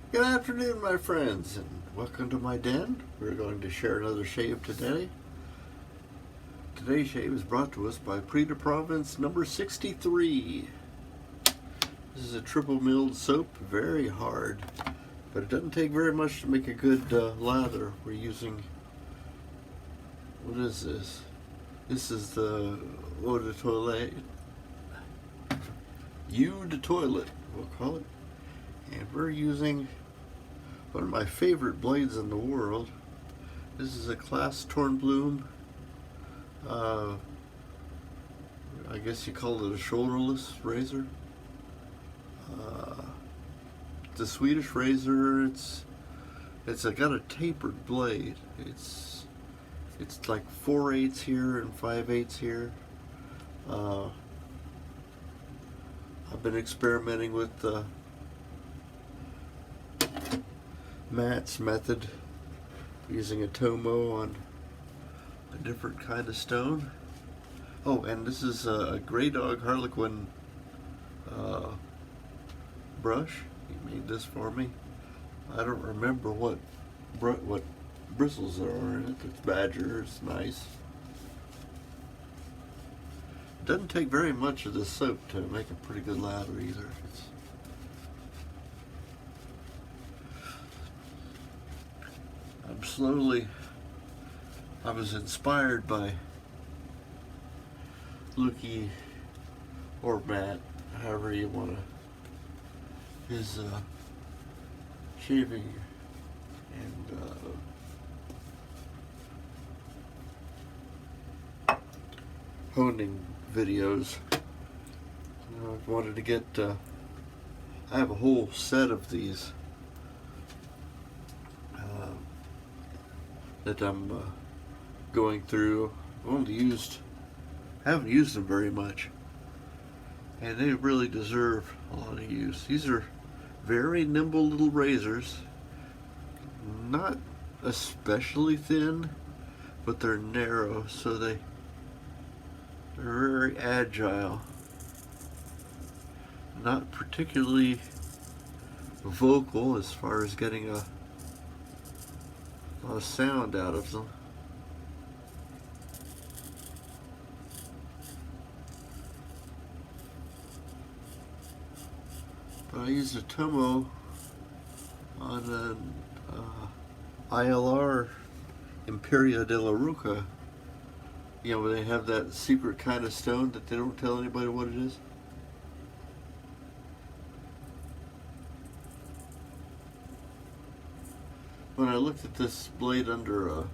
Good afternoon, my friends, and welcome to my den. We're going to share another shave today. Today's shave is brought to us by DProvince number 63. This is a triple milled soap, very hard, but it doesn't take very much to make a good lather. We're using, what is this? This is the eau de toilette, we'll call it. And we're using one of my favorite blades in the world. This is a Class Tornbloom. I guess you call it a shoulderless razor. It's a Swedish razor. It's got a tapered blade. It's like 4/8 here and 5/8 here. I've been experimenting with Matt's method, using a Tomo on a different kind of stone. Oh, and this is a Grey Dog Harlequin brush. He made this for me. I don't remember what bristles there are in it. It's badger. It's nice. It doesn't take very much of this soap to make a pretty good lather either. I was inspired by Lukey, or Matt, however you want to, his shaving and honing videos. I wanted to get, I have a whole set of these that I'm going through. I haven't used them very much, and they really deserve a lot of use. These are very nimble little razors, not especially thin, but they're narrow, so they're very agile, not particularly vocal as far as getting a lot of sound out of them. But I used a Tomo on an ILR Imperia de la Roca. You know, where they have that secret kind of stone that they don't tell anybody what it is. When I looked at this blade under a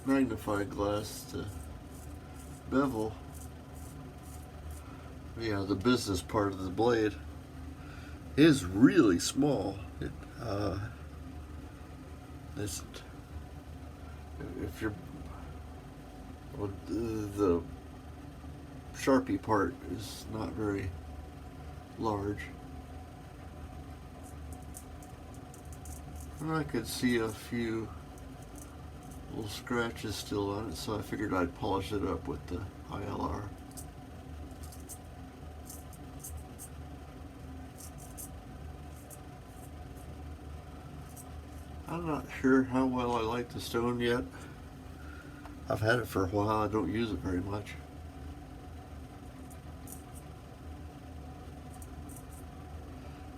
magnifying glass, the bevel, the business part of the blade, is really small. It isn't. If you're, well, the Sharpie part is not very large. And I could see a few little scratches still on it, so I figured I'd polish it up with the ILR. I'm not sure how well I like the stone yet. I've had it for a while. I don't use it very much.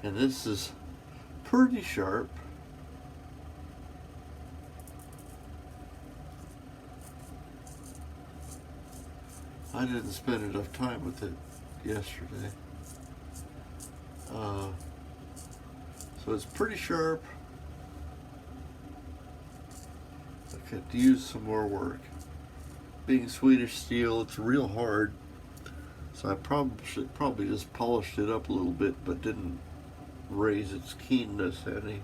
And this is pretty sharp. I didn't spend enough time with it yesterday. So it's pretty sharp. I could use some more work. Being Swedish steel, it's real hard. So I probably just polished it up a little bit, but didn't raise its keenness any.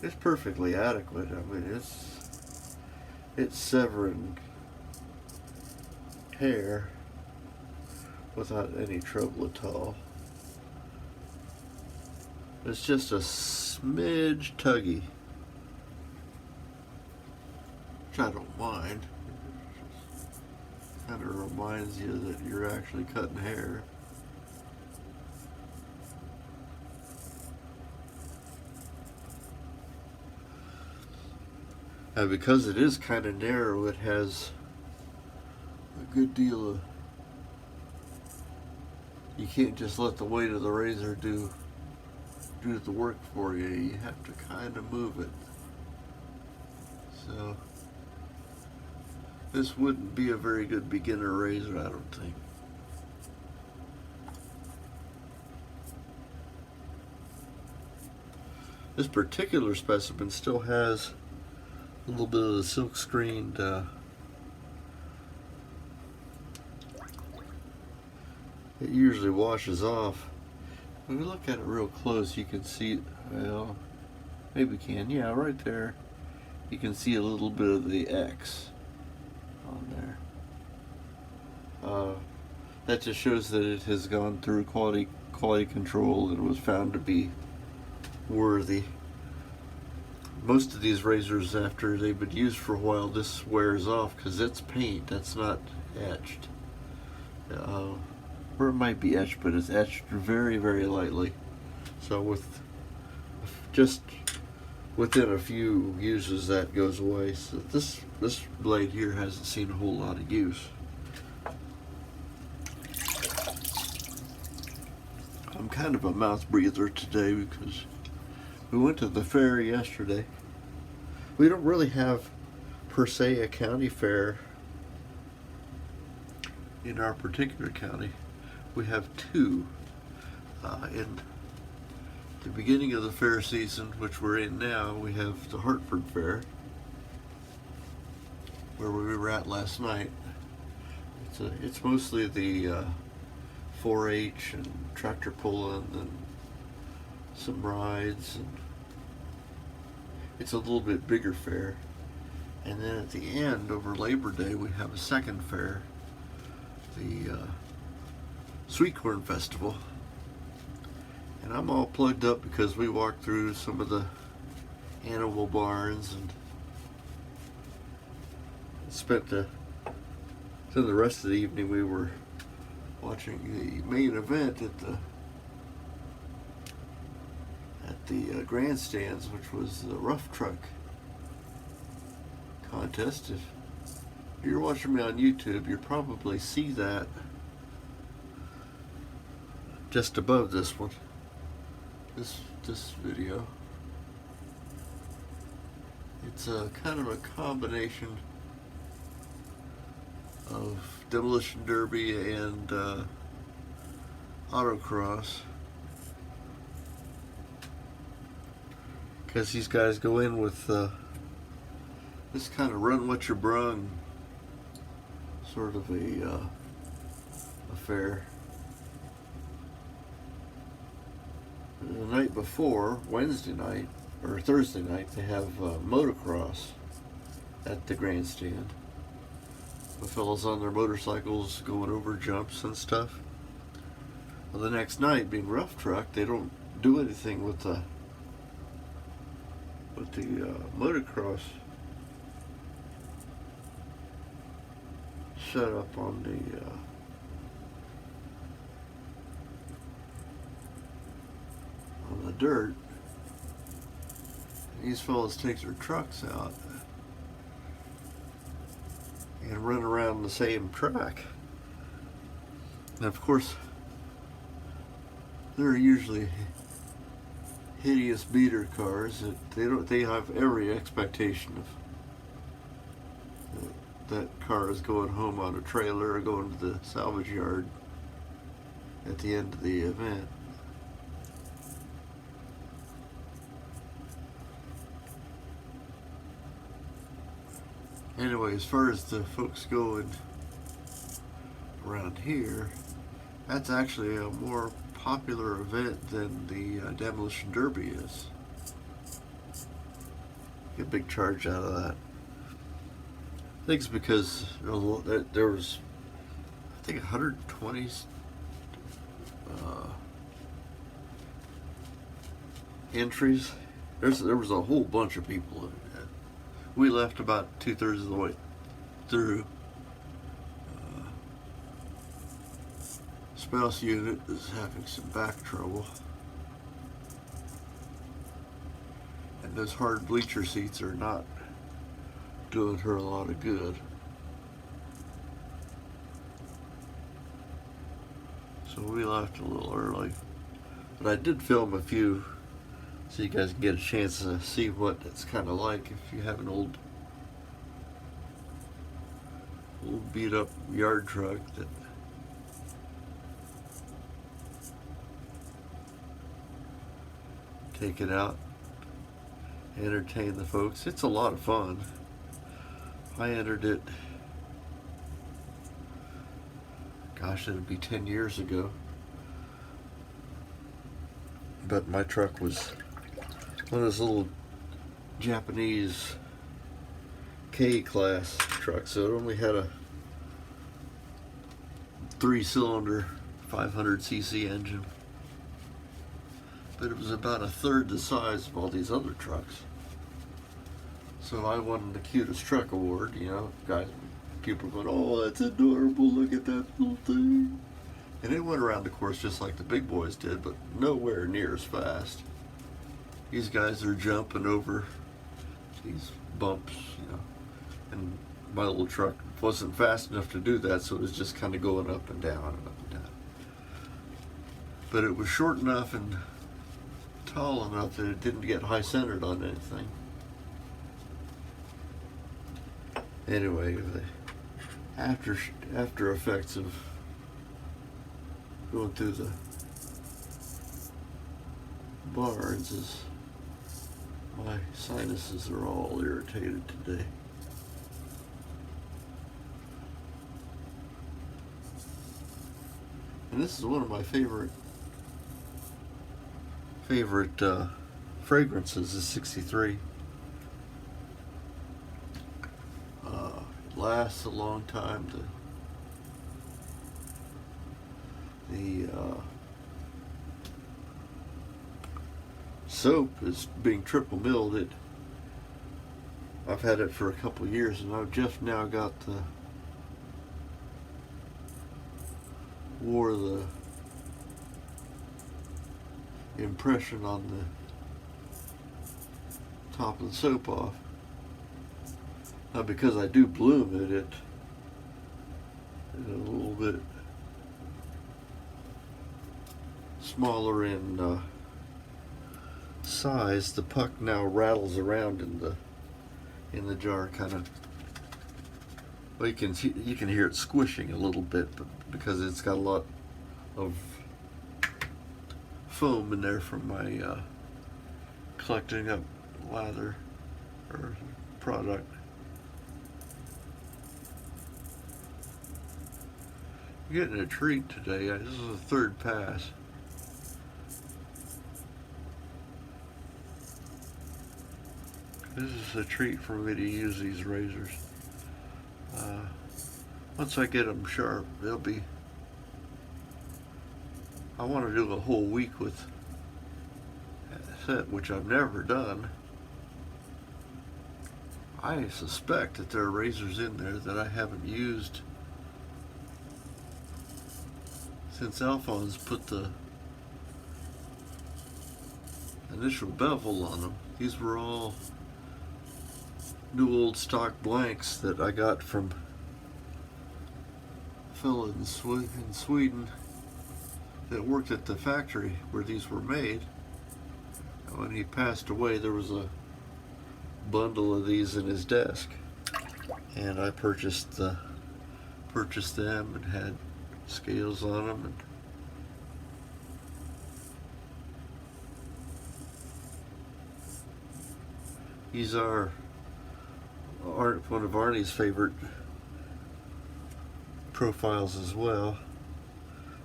It's perfectly adequate. I mean, it's severing hair without any trouble at all. It's just a smidge tuggy, which I don't mind. It kind of reminds you that you're actually cutting hair. Because it is kind of narrow, it has a good deal of, you can't just let the weight of the razor do the work for you. You have to kind of move it. So this wouldn't be a very good beginner razor, I don't think. This particular specimen still has a little bit of the silk screened it usually washes off. When we look at it real close, you can see, well, maybe we can, yeah, right there. You can see a little bit of the X on there. That just shows that it has gone through quality control and was found to be worthy. Most of these razors, after they've been used for a while, this wears off because it's paint, that's not etched. Or it might be etched, but it's etched very, very lightly. So with just within a few uses, that goes away. So this blade here hasn't seen a whole lot of use. I'm kind of a mouth breather today because we went to the fair yesterday. We don't really have, per se, a county fair in our particular county. We have two. In the beginning of the fair season, which we're in now, we have the Hartford Fair, where we were at last night. It's mostly the 4-H and tractor pulling and some rides, and it's a little bit bigger fair. And then at the end, over Labor Day, we have a second fair, the Sweet Corn Festival. And I'm all plugged up because we walked through some of the animal barns and spent the rest of the evening we were watching the main event at the grandstands, which was the rough truck contest. If you're watching me on YouTube, you'll probably see that just above this one, this video. It's a kind of a combination of demolition derby and autocross, because these guys go in with this kind of run what you brung sort of a affair. The night before, Wednesday night or Thursday night, they have motocross at the grandstand. The fellas on their motorcycles going over jumps and stuff. Well, the next night, being rough truck, they don't do anything with the motocross set up on the dirt. These fellas take their trucks out and run around the same track. And of course, they're usually hideous beater cars that they have every expectation of that car is going home on a trailer or going to the salvage yard at the end of the event. Anyway, as far as the folks going around here, that's actually a more popular event than the demolition derby is. Get a big charge out of that. I think it's because there was, I think, 120 entries. There was a whole bunch of people. We left about 2/3 of the way through. Spouse unit is having some back trouble, and those hard bleacher seats are not doing her a lot of good. So we left a little early. But I did film a few so you guys can get a chance to see what it's kind of like if you have an old beat up yard truck that take it out, entertain the folks. It's a lot of fun. I entered it, gosh, it'd be 10 years ago. But my truck was one of those little Japanese K-class trucks, so it only had a 3-cylinder 500cc engine. But it was about a third the size of all these other trucks. So I won the cutest truck award, you know. Guys, people were going, oh, that's adorable, look at that little thing. And it went around the course just like the big boys did, but nowhere near as fast. These guys are jumping over these bumps, you know. And my little truck wasn't fast enough to do that, so it was just kind of going up and down and up and down. But it was short enough and tall enough that it didn't get high-centered on anything. Anyway, the after effects of going through the barns is my sinuses are all irritated today. And this is one of my favorite fragrances is 63. It lasts a long time. The soap is being triple milled. I've had it for a couple years, and I've just now got wore the impression on the top of the soap off. Now, because I do bloom it, it's a little bit smaller in size. The puck now rattles around in the jar, kind of. Well, you can hear it squishing a little bit, but because it's got a lot of foam in there from my collecting up lather or product. I'm getting a treat today. This is the third pass. This is a treat for me to use these razors. Once I get them sharp, they'll be. I want to do a whole week with a set, which I've never done. I suspect that there are razors in there that I haven't used since Alphonse put the initial bevel on them. These were all new old stock blanks that I got from a fellow in Sweden that worked at the factory where these were made. And when he passed away, there was a bundle of these in his desk, and I purchased them and had scales on them. And these are one of Arnie's favorite profiles as well.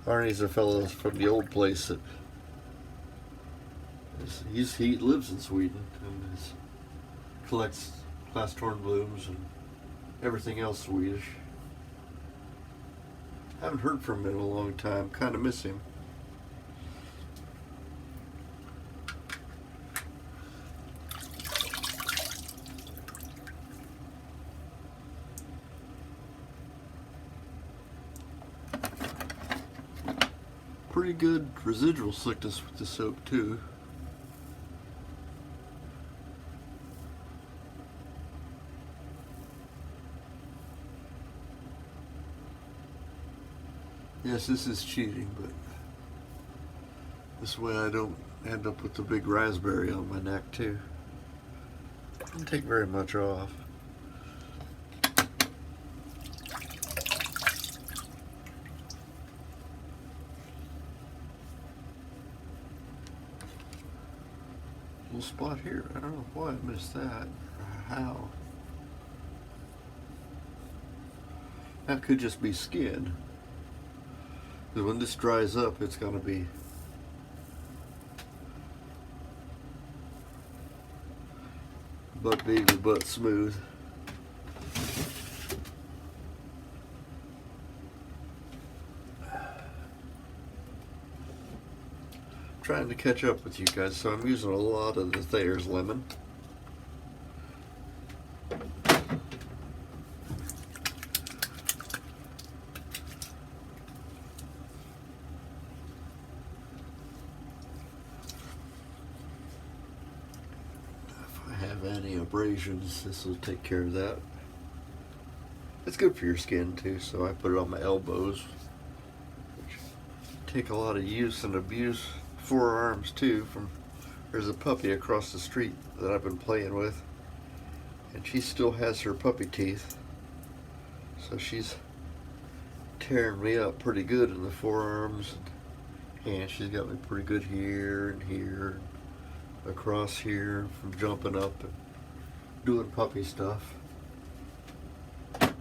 Arnie's a fellow from the old place that he lives in Sweden and collects glass torn blooms and everything else Swedish. Haven't heard from him in a long time. Kind of miss him. Pretty good residual slickness with the soap too. Yes, this is cheating, but this way I don't end up with the big raspberry on my neck too. Doesn't take very much off. Little spot here. I don't know why I missed that. Or how. That could just be skin. Because when this dries up, it's going to be butt big or butt smooth. Trying to catch up with you guys, so I'm using a lot of the Thayer's lemon. If I have any abrasions, this will take care of that. It's good for your skin too, so I put it on my elbows, which take a lot of use and abuse. Forearms too. There's a puppy across the street that I've been playing with, and she still has her puppy teeth, so she's tearing me up pretty good in the forearms, and she's got me pretty good here and here, across here from jumping up and doing puppy stuff. I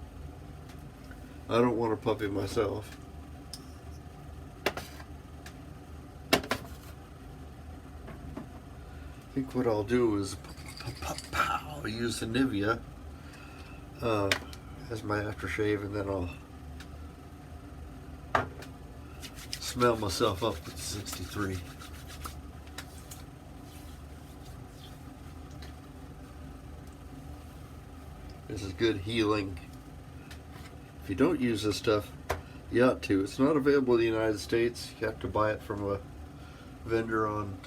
don't want a puppy myself. I think what I'll do is use the Nivea as my aftershave, and then I'll smell myself up with 63. This is good healing. If you don't use this stuff, you ought to. It's not available in the United States. You have to buy it from a vendor on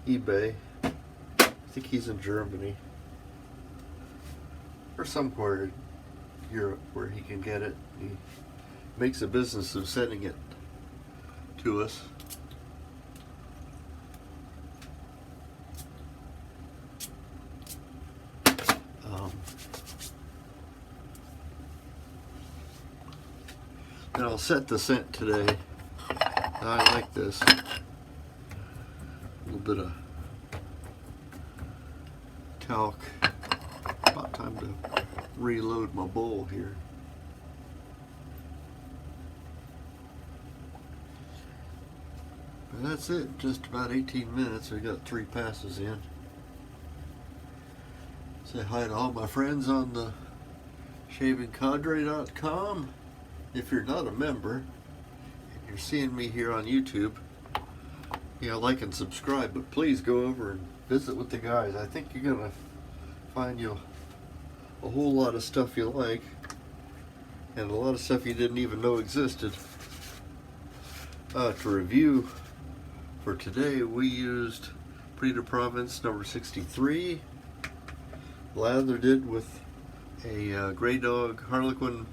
eBay. I think he's in Germany or somewhere in Europe where he can get it. He makes a business of sending it to us. And I'll set the scent today. I like this. A little bit of talc. About time to reload my bowl here. But that's it. Just about 18 minutes. We got 3 passes in. Say hi to all my friends on the shavingcadre.com. If you're not a member and you're seeing me here on YouTube, like and subscribe, but please go over and visit with the guys. I think you're gonna find you a whole lot of stuff you like, and a lot of stuff you didn't even know existed. To review for today, we used DProvince number 63, lathered it with a Grey Dog Harlequin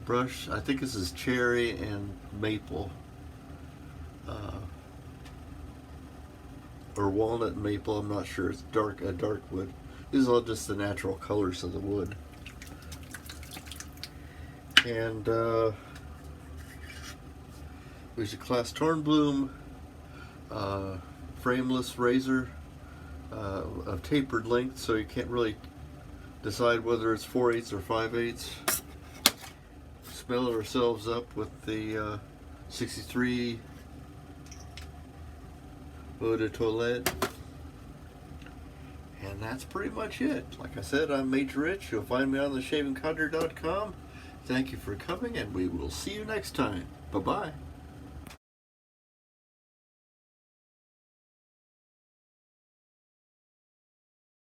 brush. I think this is cherry and maple, or walnut and maple. I'm not sure. It's a dark wood. This is all just the natural colors of the wood. And we use a Class Tornbloom frameless razor of tapered length, so you can't really decide whether it's 4/8 or 5/8. Smell ourselves up with the 63 Eau de Toilette. And that's pretty much it. Like I said, I'm Major Rich. You'll find me on the shavingcadre.com. Thank you for coming, and we will see you next time. Bye-bye.